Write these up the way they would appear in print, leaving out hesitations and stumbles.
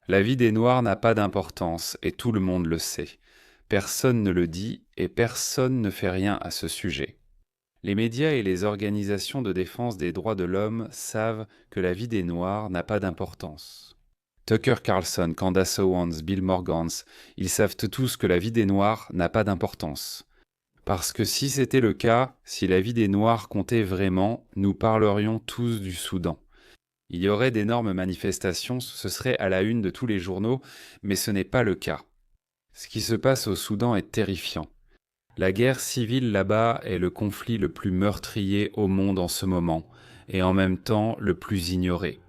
La vie des Noirs n'a pas d'importance et tout le monde le sait. Personne ne le dit et personne ne fait rien à ce sujet. Les médias et les organisations de défense des droits de l'homme savent que la vie des Noirs n'a pas d'importance. Tucker Carlson, Candace Owens, Bill Morgans, ils savent tous que la vie des Noirs n'a pas d'importance. Parce que si c'était le cas, si la vie des Noirs comptait vraiment, nous parlerions tous du Soudan. Il y aurait d'énormes manifestations, ce serait à la une de tous les journaux, mais ce n'est pas le cas. Ce qui se passe au Soudan est terrifiant. La guerre civile là-bas est le conflit le plus meurtrier au monde en ce moment, et en même temps le plus ignoré.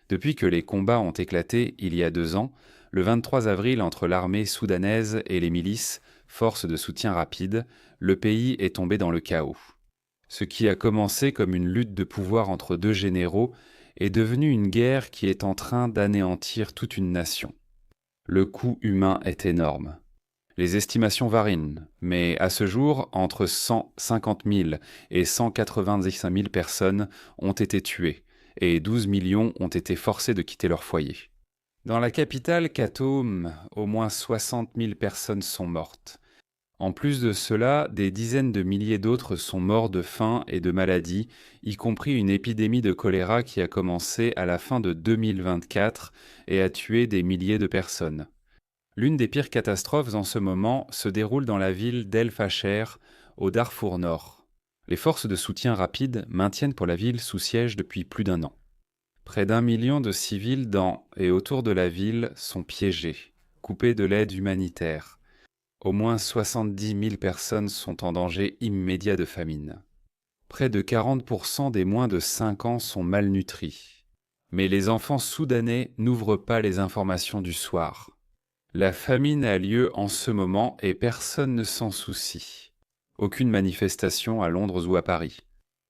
Depuis que les combats ont éclaté il y a 2 ans, le 23 avril entre l'armée soudanaise et les milices, forces de soutien rapide, le pays est tombé dans le chaos. Ce qui a commencé comme une lutte de pouvoir entre 2 généraux est devenu une guerre qui est en train d'anéantir toute une nation. Le coût humain est énorme. Les estimations varient, mais à ce jour, entre 150 000 et 195 000 personnes ont été tuées, et 12 millions ont été forcés de quitter leur foyer. Dans la capitale, Khartoum, au moins 60 000 personnes sont mortes. En plus de cela, des dizaines de milliers d'autres sont morts de faim et de maladies, y compris une épidémie de choléra qui a commencé à la fin de 2024 et a tué des milliers de personnes. L'une des pires catastrophes en ce moment se déroule dans la ville d'El Fasher, au Darfour Nord. Les forces de soutien rapide maintiennent pour la ville sous siège depuis plus d'1 an. Près d'1 million de civils dans et autour de la ville sont piégés, coupés de l'aide humanitaire. Au moins 70 000 personnes sont en danger immédiat de famine. Près de 40% des moins de 5 ans sont malnutris. Mais les enfants soudanais n'ouvrent pas les informations du soir. La famine a lieu en ce moment et personne ne s'en soucie. Aucune manifestation à Londres ou à Paris.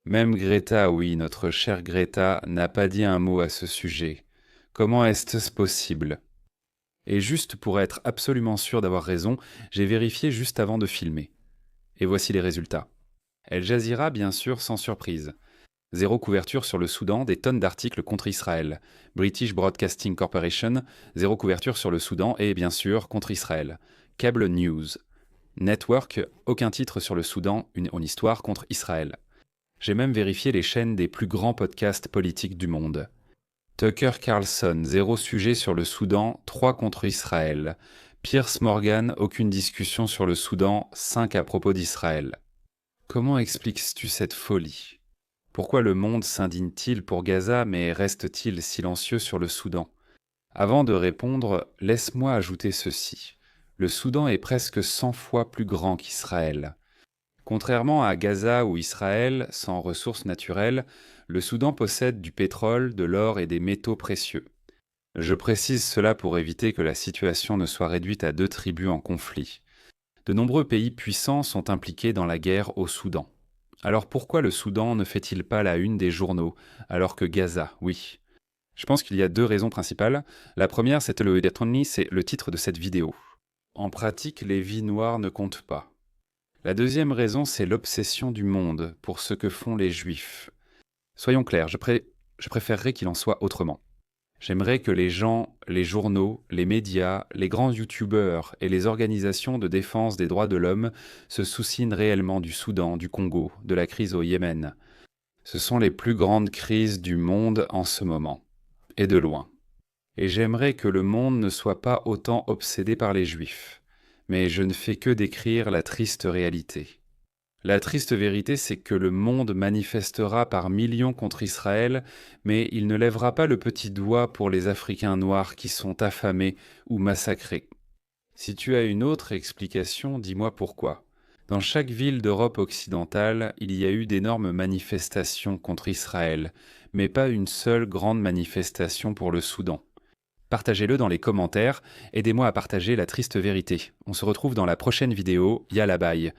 Même Greta, oui, notre chère Greta, n'a pas dit un mot à ce sujet. Comment est-ce possible ? Et juste pour être absolument sûr d'avoir raison, j'ai vérifié juste avant de filmer. Et voici les résultats. El Jazeera, bien sûr, sans surprise. 0 couverture sur le Soudan, des tonnes d'articles contre Israël. British Broadcasting Corporation, 0 couverture sur le Soudan et, bien sûr, contre Israël. Cable News. Network, aucun titre sur le Soudan, une histoire contre Israël. J'ai même vérifié les chaînes des plus grands podcasts politiques du monde. Tucker Carlson, 0 sujet sur le Soudan, 3 contre Israël. Piers Morgan, aucune discussion sur le Soudan, 5 à propos d'Israël. Comment expliques-tu cette folie ? Pourquoi le monde s'indigne-t-il pour Gaza mais reste-t-il silencieux sur le Soudan ? Avant de répondre, laisse-moi ajouter ceci. Le Soudan est presque 100 fois plus grand qu'Israël. Contrairement à Gaza ou Israël, sans ressources naturelles, le Soudan possède du pétrole, de l'or et des métaux précieux. Je précise cela pour éviter que la situation ne soit réduite à 2 tribus en conflit. De nombreux pays puissants sont impliqués dans la guerre au Soudan. Alors pourquoi le Soudan ne fait-il pas la une des journaux, alors que Gaza, oui ? Je pense qu'il y a 2 raisons principales. La première, c'est le titre de cette vidéo. En pratique, les vies noires ne comptent pas. La deuxième raison, c'est l'obsession du monde pour ce que font les Juifs. Soyons clairs, je préférerais qu'il en soit autrement. J'aimerais que les gens, les journaux, les médias, les grands youtubeurs et les organisations de défense des droits de l'homme se soucient réellement du Soudan, du Congo, de la crise au Yémen. Ce sont les plus grandes crises du monde en ce moment, et de loin. Et j'aimerais que le monde ne soit pas autant obsédé par les Juifs. Mais je ne fais que décrire la triste réalité. La triste vérité, c'est que le monde manifestera par millions contre Israël, mais il ne lèvera pas le petit doigt pour les Africains noirs qui sont affamés ou massacrés. Si tu as une autre explication, dis-moi pourquoi. Dans chaque ville d'Europe occidentale, il y a eu d'énormes manifestations contre Israël, mais pas une seule grande manifestation pour le Soudan. Partagez-le dans les commentaires, aidez-moi à partager la triste vérité. On se retrouve dans la prochaine vidéo, Yalla bye.